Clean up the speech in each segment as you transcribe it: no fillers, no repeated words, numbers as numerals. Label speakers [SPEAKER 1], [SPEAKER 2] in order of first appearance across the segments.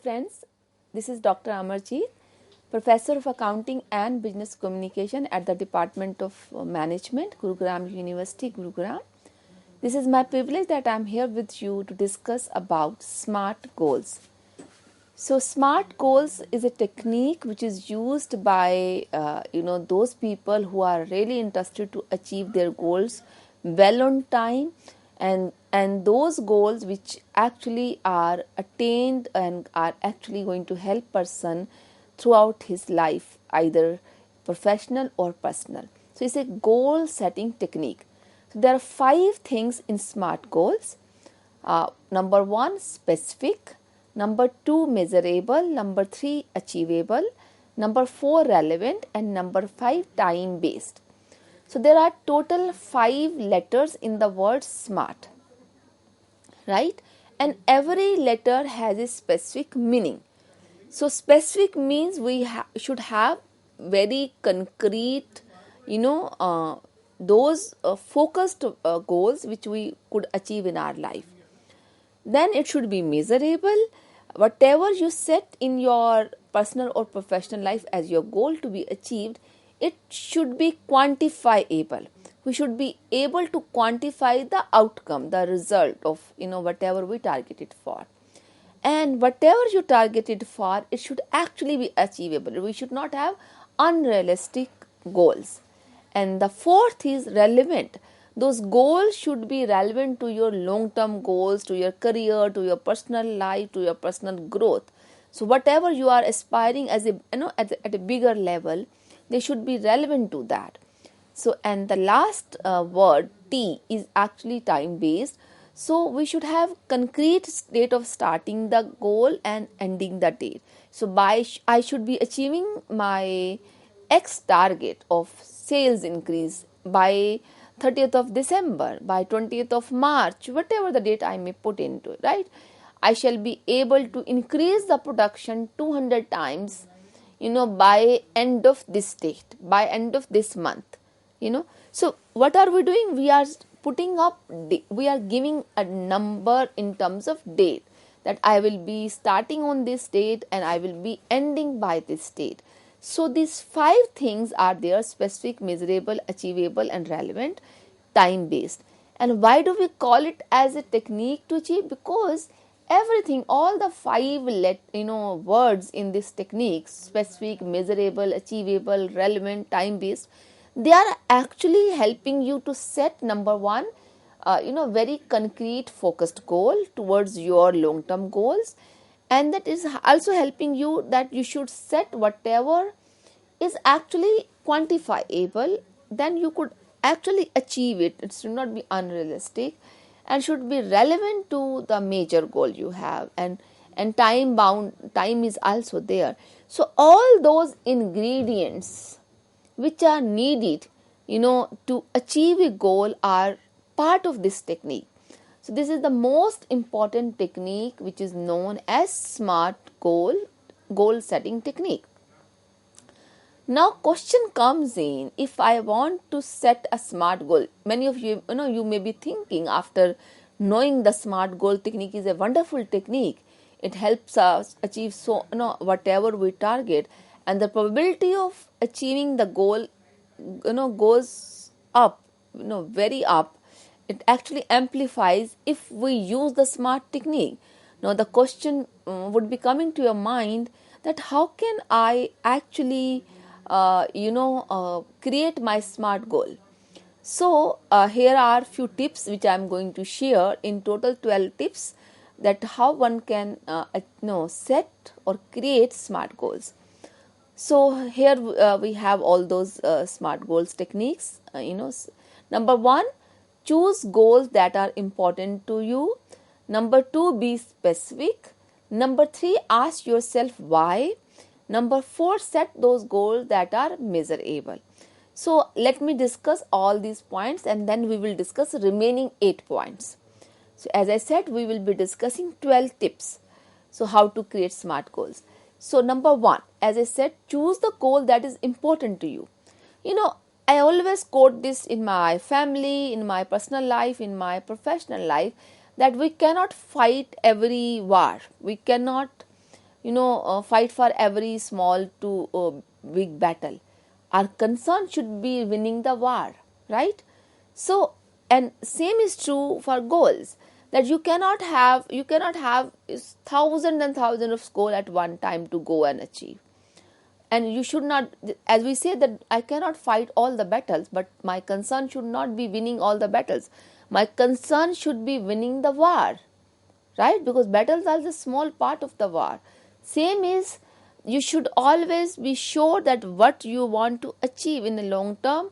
[SPEAKER 1] friends, this is Dr. Amarjeet, Professor of Accounting and Business Communication at the Department of Management, Gurugram University, Gurugram. This is my privilege that I am here with you to discuss about SMART goals. So SMART goals is a technique which is used by those people who are really interested to achieve their goals well on time, and those goals which actually are attained and are actually going to help person throughout his life, either professional or personal. So it's a goal setting technique. So there are 5 things in SMART goals. Number 1, specific. Number 2, measurable. Number 3, achievable. Number 4, relevant. And number 5, time based. So there are total 5 letters in the word SMART, right? And every letter has a specific meaning. So specific means we should have very concrete, those focused goals which we could achieve in our life. Then it should be measurable. Whatever you set in your personal or professional life as your goal to be achieved, it should be quantifiable. We should be able to quantify the outcome, the result of whatever we targeted for. And whatever you targeted for, it should actually be achievable. We should not have unrealistic goals. And the 4th is relevant. Those goals should be relevant to your long-term goals, to your career, to your personal life, to your personal growth. So whatever you are aspiring as at a bigger level, they should be relevant to that. So, and the last word T is actually time based. So we should have concrete date of starting the goal and ending the date. So I should be achieving my X target of sales increase by 30th of December, by 20th of March, whatever the date I may put into it, right? I shall be able to increase the production 200 times, by end of this date, by end of this month, So what are we doing? We are we are giving a number in terms of date, that I will be starting on this date and I will be ending by this date. So these 5 things are there: specific, measurable, achievable and relevant, time based. And why do we call it as a technique to achieve? Because everything, all the 5 words in this technique, specific, measurable, achievable, relevant, time based, they are actually helping you to set, number 1, very concrete focused goal towards your long term goals. And that is also helping you that you should set whatever is actually quantifiable, then you could actually achieve it. It should not be unrealistic and should be relevant to the major goal you have, and time is also there. So all those ingredients which are needed to achieve a goal are part of this technique. So this is the most important technique which is known as SMART goal setting technique. Now question comes in, if I want to set a SMART goal. Many of you, you may be thinking, after knowing the SMART goal technique is a wonderful technique. It helps us achieve whatever we target, and the probability of achieving the goal goes up, very up. It actually amplifies if we use the SMART technique. Now the question would be coming to your mind, that how can I actually create my SMART goal? So here are few tips which I am going to share, in total 12 tips, that how one can set or create SMART goals. So here we have all those SMART goals techniques. Number 1, choose goals that are important to you. Number 2, be specific. Number 3, ask yourself why. Number 4, set those goals that are measurable. So let me discuss all these points, and then we will discuss remaining 8 points. So as I said, we will be discussing 12 tips. So how to create SMART goals. So number 1, as I said, choose the goal that is important to you. I always quote this in my family, in my personal life, in my professional life, that we cannot fight every war. We cannot fight for every small to big battle. Our concern should be winning the war, right? So, and same is true for goals, that you cannot have thousands and thousands of goals at one time to go and achieve. And you should not, as we say, that I cannot fight all the battles, but my concern should not be winning all the battles. My concern should be winning the war, right? Because battles are the small part of the war. Same is, you should always be sure that what you want to achieve in the long term,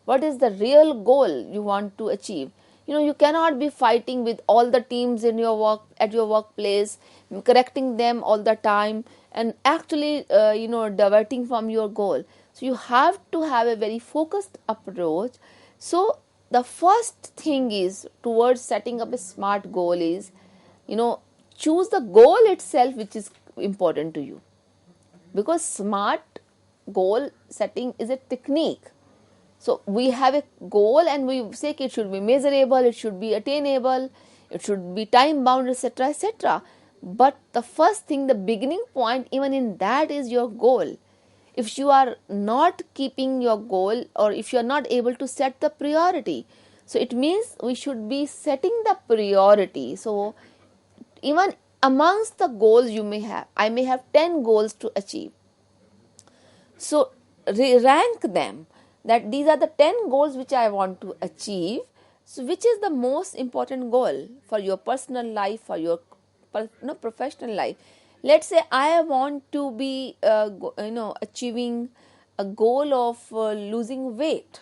[SPEAKER 1] what is the real goal you want to achieve. You cannot be fighting with all the teams in your work, at your workplace, correcting them all the time, and actually diverting from your goal. So you have to have a very focused approach. So the first thing is, towards setting up a smart goal, is choose the goal itself which is important to you, because smart goal setting is a technique. So we have a goal and we say it should be measurable, it should be attainable, it should be time bound, etc., etc. But the first thing, the beginning point, even in that, is your goal. If you are not keeping your goal, or if you are not able to set the priority, so it means we should be setting the priority. So even amongst the goals you may have, I may have 10 goals to achieve. So rank them, that these are the 10 goals which I want to achieve. So which is the most important goal for your personal life, for your professional life? Let's say I want to be achieving a goal of losing weight.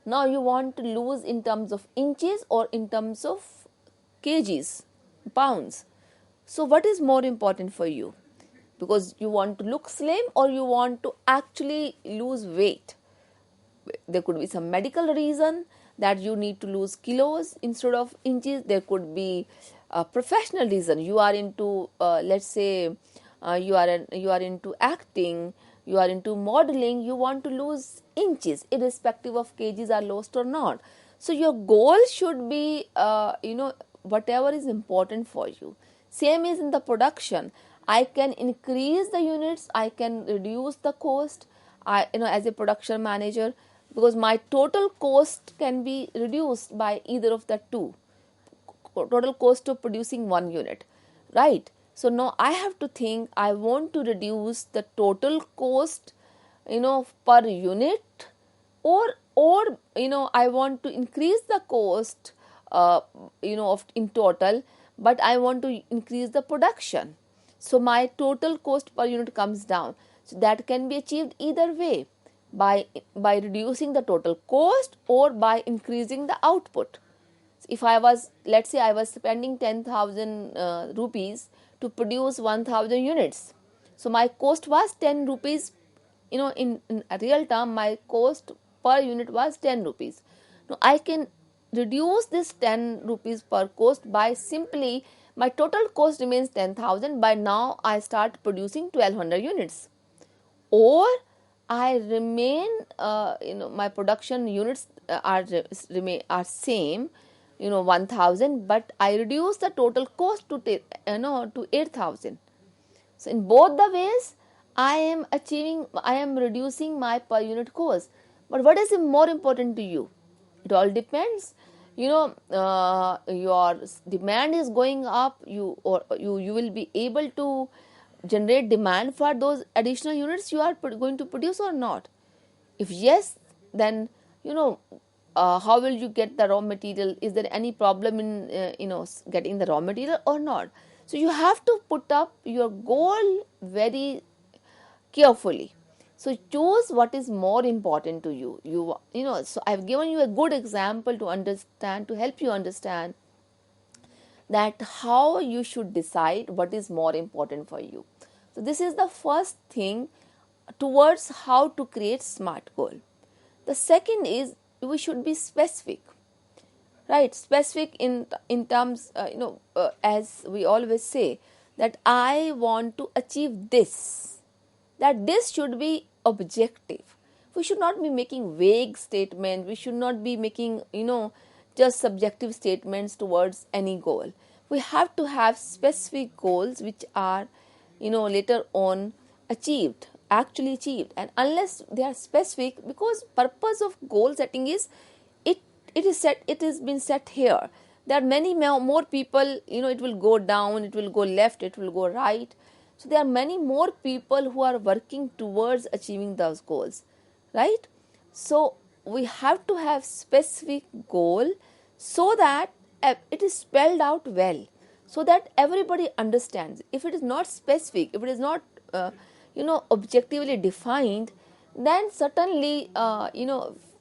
[SPEAKER 1] Now you want to lose in terms of inches or in terms of kgs, pounds. So what is more important for you? Because you want to look slim or you want to actually lose weight. There could be some medical reason that you need to lose kilos instead of inches. There could be a professional reason. You are into, let's say, you are into acting, you are into modeling. You want to lose inches, irrespective of kgs are lost or not. So your goal should be, whatever is important for you. Same is in the production. I can increase the units, I can reduce the cost. As a production manager, because my total cost can be reduced by either of the two. Total cost of producing one unit, right? So now I have to think, I want to reduce the total cost, per unit, or I want to increase the cost, in total, but I want to increase the production. So my total cost per unit comes down. So that can be achieved either way, by reducing the total cost or by increasing the output. If let's say I was spending 10,000 rupees to produce 1,000 units. So my cost was 10 rupees, in real term, my cost per unit was 10 rupees. Now I can reduce this 10 rupees per cost by simply, my total cost remains 10,000, by now I start producing 1,200 units. Or I remain, my production units are same, 1,000, but I reduce the total cost to 8,000. So in both the ways, I am reducing my per unit cost. But what is more important to you? It all depends. Your demand is going up. You will be able to generate demand for those additional units you are going to produce or not. If yes, then how will you get the raw material? Is there any problem in getting the raw material or not? So you have to put up your goal very carefully. So choose what is more important to you. So I've given you a good example to understand, to help you understand that how you should decide what is more important for you. So this is the first thing towards how to create smart goal. The second is, we should be specific, right? Specific in terms, as we always say, that I want to achieve this, that this should be objective. We should not be making vague statements. We should not be making, just subjective statements towards any goal. We have to have specific goals which are later on actually achieved. And unless they are specific, because purpose of goal setting is, it it has been set here. There are many more people, it will go down, it will go left, it will go right. So there are many more people who are working towards achieving those goals, right? So we have to have specific goal, so that it is spelled out well, so that everybody understands. If it is not specific, if it is not objectively defined, then certainly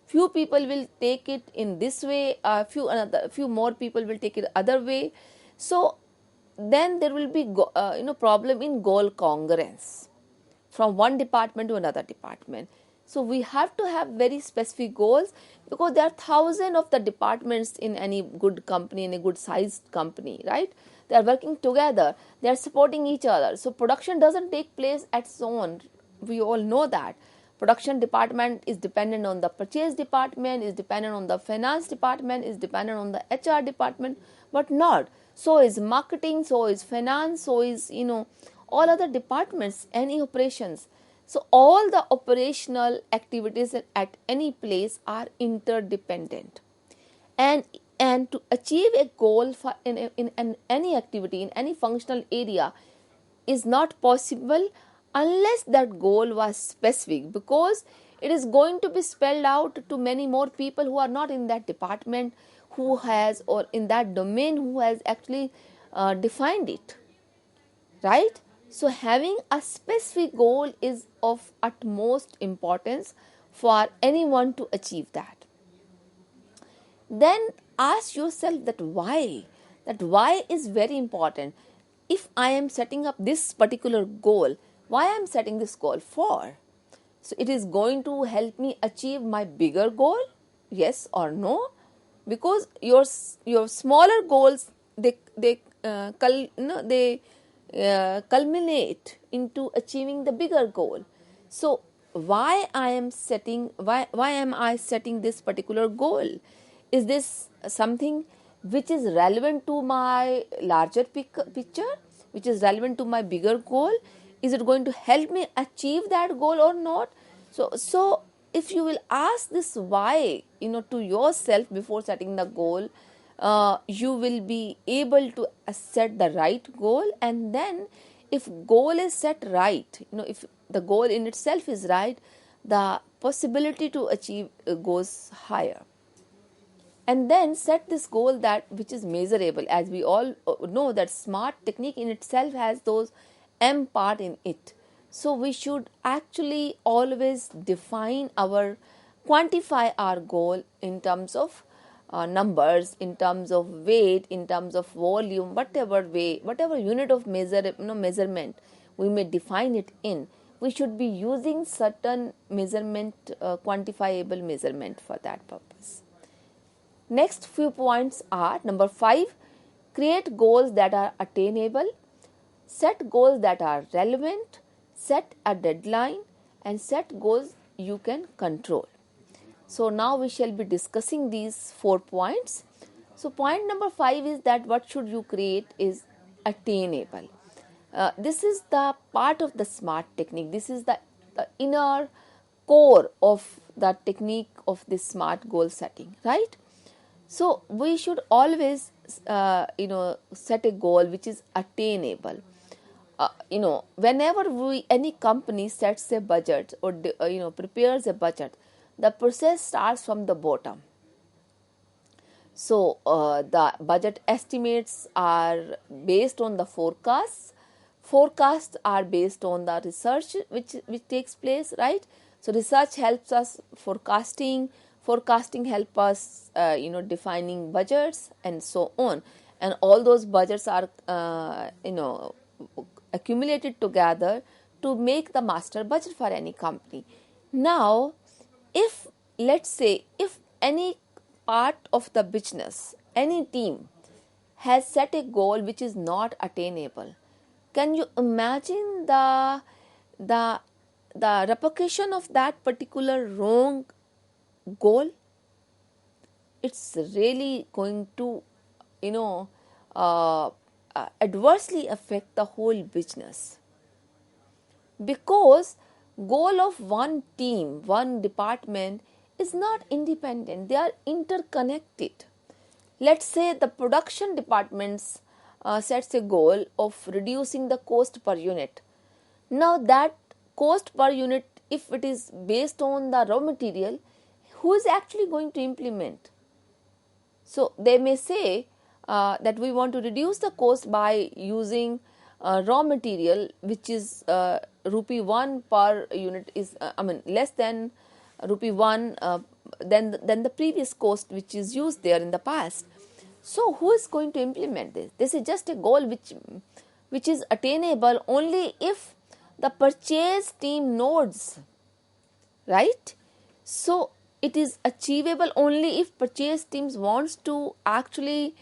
[SPEAKER 1] few people will take it in this way, few more people will take it other way. So then there will be problem in goal congruence from one department to another department. So we have to have very specific goals, because there are thousands of the departments in any good company, in a good sized company, right? They are working together, they are supporting each other. So production doesn't take place at its own. We all know that production department is dependent on the purchase department, is dependent on the finance department, is dependent on the HR department, but not so is marketing, so is finance, so is all other departments, any operations. So all the operational activities at any place are interdependent. And to achieve a goal for in any activity, in any functional area, is not possible unless that goal was specific, because it is going to be spelled out to many more people who are not in that department, who has, or in that domain, who has actually defined it, right? So having a specific goal is of utmost importance for anyone to achieve that. Then ask yourself that why is very important. If I am setting up this particular goal, why I am setting this goal for? So it is going to help me achieve my bigger goal, yes or no? Because your smaller goals, they culminate into achieving the bigger goal. So why am I setting this particular goal? Is this something which is relevant to my larger picture, which is relevant to my bigger goal? Is it going to help me achieve that goal or not? So if you will ask this why to yourself before setting the goal, you will be able to set the right goal. And then if goal is set right, if the goal in itself is right, the possibility to achieve goes higher. And then set this goal that which is measurable. As we all know that SMART technique in itself has those M part in it. So we should actually always quantify our goal in terms of numbers, in terms of weight, in terms of volume, whatever unit of measurement we may define it in. We should be using certain quantifiable measurement for that purpose. Next few points are: number 5, create goals that are attainable, set goals that are relevant, set a deadline, and set goals you can control. So now we shall be discussing these 4 points. So point number 5 is that what should you create is attainable. This is the part of the SMART technique. This is the inner core of the technique of this SMART goal setting, right? So we should always set a goal which is attainable. Whenever any company sets a budget or prepares a budget, the process starts from the bottom. So the budget estimates are based on the forecasts. Forecasts are based on the research which takes place, right? So research helps us forecasting help us defining budgets and so on, and all those budgets are accumulated together to make the master budget for any company. Now if any part of the business, any team has set a goal which is not attainable, can you imagine the repercussion of that particular wrong goal? It's really going to adversely affect the whole business. because goal of one team, one department is not independent, they are interconnected. Let's say the production departments sets a goal of reducing the cost per unit. Now that cost per unit, if it is based on the raw material, who is actually going to implement? So they may say that we want to reduce the cost by using raw material which is rupee 1 per unit, is less than rupee 1 than the previous cost which is used there in the past. So who is going to implement this? This is just a goal which is attainable only if the purchase team nodes, right? So it is achievable only if purchase teams wants to actually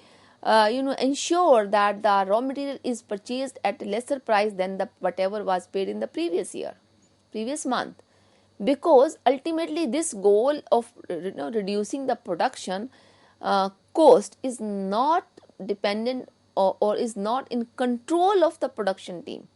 [SPEAKER 1] ensure that the raw material is purchased at a lesser price than the whatever was paid in the previous month, because ultimately this goal of reducing the production cost is not dependent or is not in control of the production team.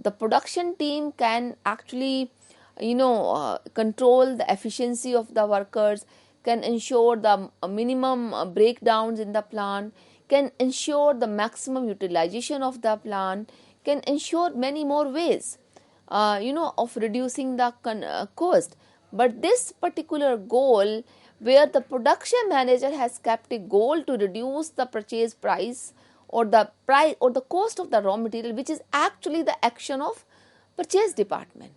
[SPEAKER 1] The production team can actually control the efficiency of the workers, can ensure the minimum breakdowns in the plant, can ensure the maximum utilization of the plant, can ensure many more ways of reducing the cost. But this particular goal, where the production manager has kept a goal to reduce the purchase price or the price or the cost of the raw material, which is actually the action of purchase department.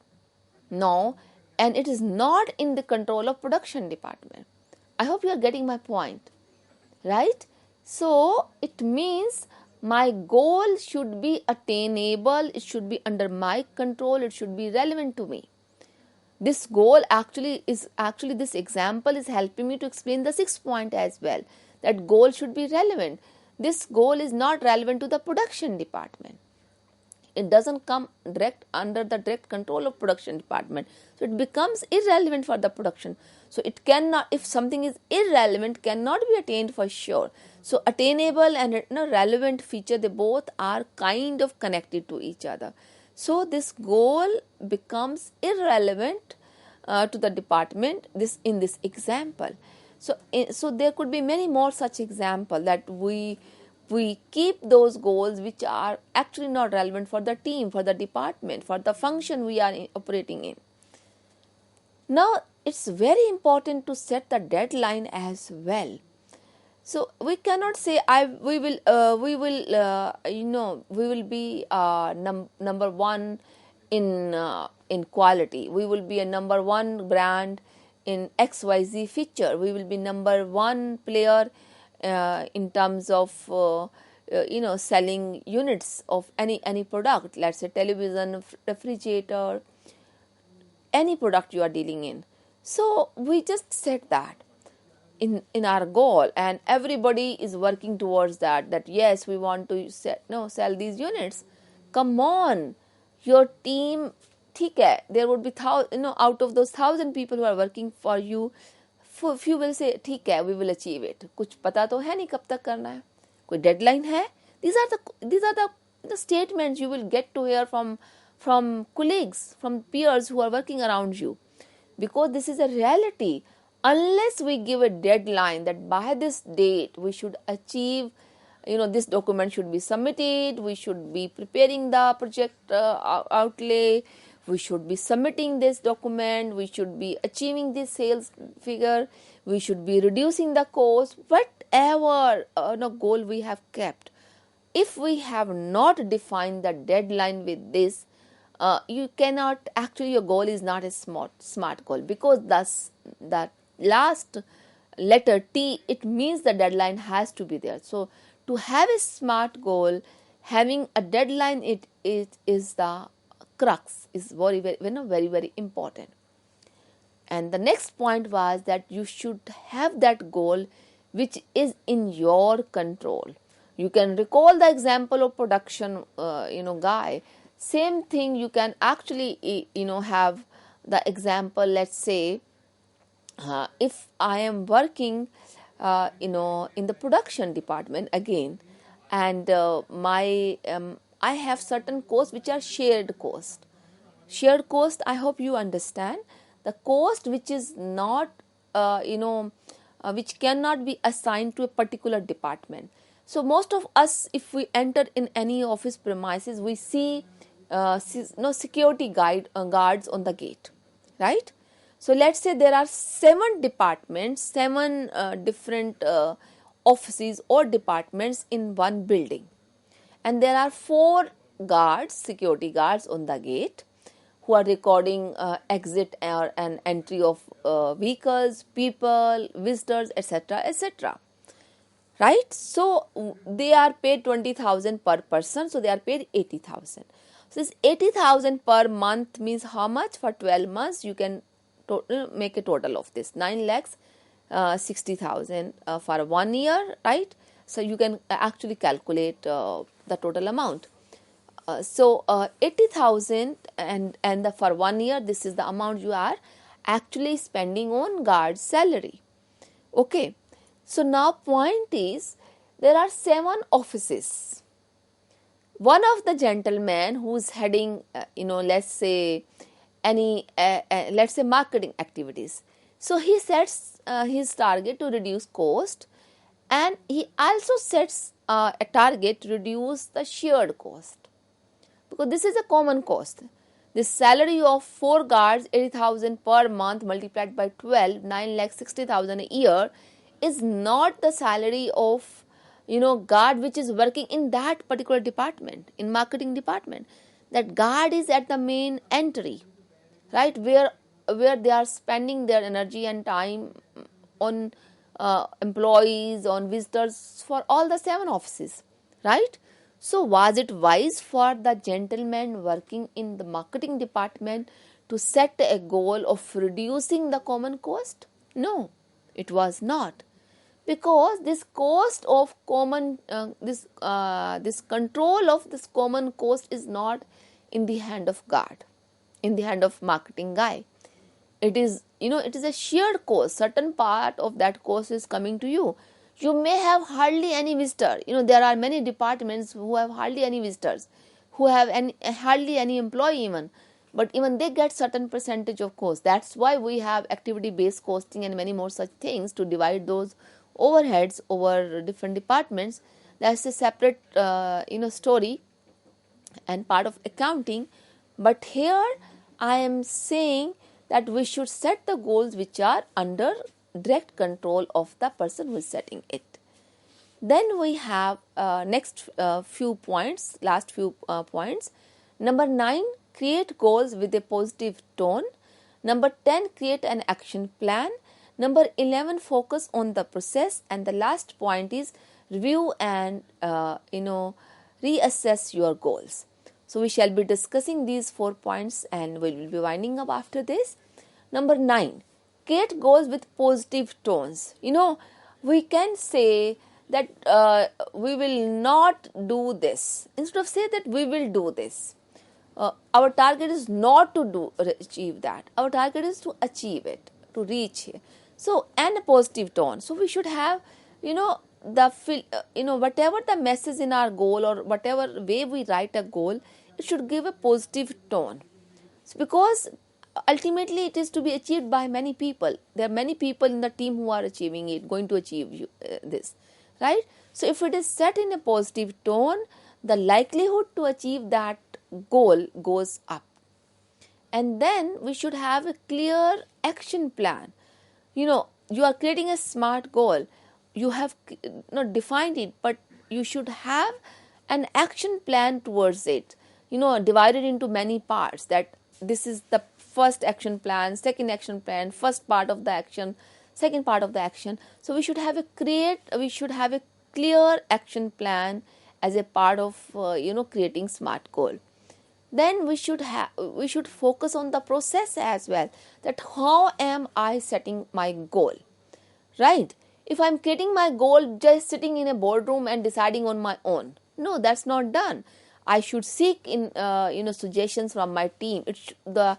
[SPEAKER 1] No, and it is not in the control of production department. I hope you are getting my point, right? So it means my goal should be attainable, it should be under my control, it should be relevant to me. This goal this example is helping me to explain the sixth point as well, that goal should be relevant. This goal is not relevant to the production department. It doesn't come under the direct control of production department. So it becomes irrelevant for the production. So it cannot, if something is irrelevant, cannot be attained for sure. So attainable and relevant feature, they both are kind of connected to each other. So this goal becomes irrelevant to the department in this example. So there could be many more such examples that we keep those goals which are actually not relevant for the team, for the department, for the function we are operating in. Now it's very important to set the deadline as well. So we cannot say we will be number one in quality. We will be a number one brand in XYZ feature. We will be number one player in terms of selling units of any product. Let's say television, refrigerator, any product you are dealing in. So we just set that in our goal, and everybody is working towards that yes, we want to sell these units. Come on, your team, ठीक है, there would be out of those 1,000 people who are working for you, few will say ठीक है, we will achieve it. कुछ पता तो है नहीं कब तक करना है, कोई deadline है. These are the statements you will get to hear from colleagues, from peers who are working around you, because this is a reality. Unless we give a deadline that by this date we should achieve, this document should be submitted, we should be preparing the project outlay, we should be submitting this document, we should be achieving this sales figure, we should be reducing the cost, whatever goal we have kept. If we have not defined the deadline with this, you cannot, actually your goal is not a smart goal, because that last letter T, it means the deadline has to be there. So to have a smart goal, having a deadline, it is the crux, is very very important. And the next point was that you should have that goal which is in your control. You can recall the example of production guy. Same thing, you can actually have the example. Let's say if I am working in the production department again, and I have certain costs which are shared cost. Shared cost, I hope you understand, the cost which is not, which cannot be assigned to a particular department. So most of us, if we enter in any office premises, we see security guards on the gate, right? So let's say there are 7 departments, 7 different offices or departments in one building, and there are 4 security guards on the gate, who are recording exit or an entry of vehicles, people, visitors, etc., etc. Right? So they are paid 20,000 per person, so they are paid 80,000. So this 80,000 per month means how much? For 12 months, you can make a total of this 9 lakhs 60,000 for 1 year, right? So you can actually calculate the total amount. So 80,000 and for 1 year, this is the amount you are actually spending on guard salary. Okay. So now point is, there are 7 offices. One of the gentlemen who is heading, let's say marketing activities. So he sets his target to reduce cost, and he also sets a target to reduce the shared cost, because this is a common cost. The salary of 4 guards, 80,000 per month multiplied by 12, 9,60,000 a year, is not the salary of guard which is working in that particular department, in marketing department. That guard is at the main entry, right, where they are spending their energy and time on employees, on visitors for all the 7 offices, right? So was it wise for the gentleman working in the marketing department to set a goal of reducing the common cost? No, it was not. Because this cost of common, this control of this common cost is not in the hand of guard, in the hand of marketing guy. It is, it is a shared cost. Certain part of that cost is coming to you. You may have hardly any visitor. There are many departments who have hardly any visitors, who have hardly any employee even. But even they get certain percentage of cost. That's why we have activity-based costing and many more such things to divide those overheads over different departments. That's a separate story and part of accounting. But here I am saying that we should set the goals which are under direct control of the person who is setting it. Then we have next few points, last few points. Number 9, create goals with a positive tone. Number 10, create an action plan. Number 11, focus on the process. And the last point is review and reassess your goals. So we shall be discussing these 4 points and we will be winding up after this. Number 9, create goals with positive tones. We can say that we will not do this. Instead of say that we will do this. Our target is not to achieve that. Our target is to achieve it, to reach here. So, and a positive tone. So we should have, whatever the message in our goal or whatever way we write a goal, it should give a positive tone. So because ultimately it is to be achieved by many people. There are many people in the team who are achieving it, going to achieve this, right? So if it is set in a positive tone, the likelihood to achieve that goal goes up. And then we should have a clear action plan. You are creating a SMART goal. You have not defined it, but you should have an action plan towards it. Divided into many parts. That this is the first action plan, second action plan, first part of the action, second part of the action. So we should have a clear action plan as a part of creating SMART goal. Then we should focus on the process as well, that how am I setting my goal, right? If I'm creating my goal just sitting in a boardroom and deciding on my own, no, that's not done. I should seek in suggestions from my team. The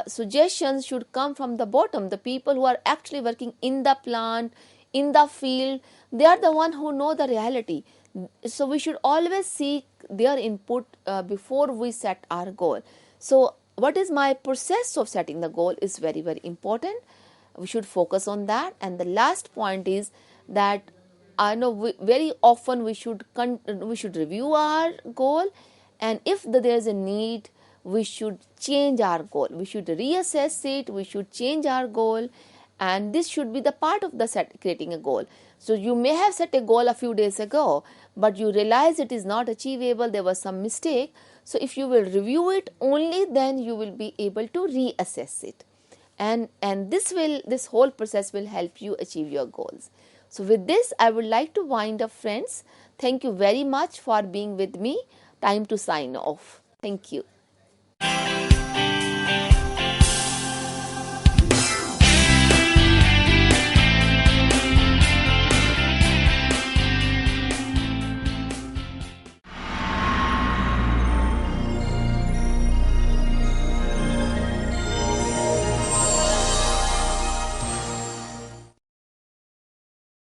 [SPEAKER 1] suggestions should come from the bottom. The people who are actually working in the plant, in the field, they are the one who know the reality. So we should always seek their input before we set our goal. So what is my process of setting the goal is very, very important. We should focus on that. And the last point is that I know very often we should review our goal, and if there is a need, we should change our goal. We should reassess it. We should change our goal, and this should be the part of the creating a goal. So you may have set a goal a few days ago, but you realize it is not achievable. There was some mistake. So if you will review it, only then you will be able to reassess it, and this whole process will help you achieve your goals. So with this, I would like to wind up, friends. Thank you very much for being with me. Time to sign off. Thank you.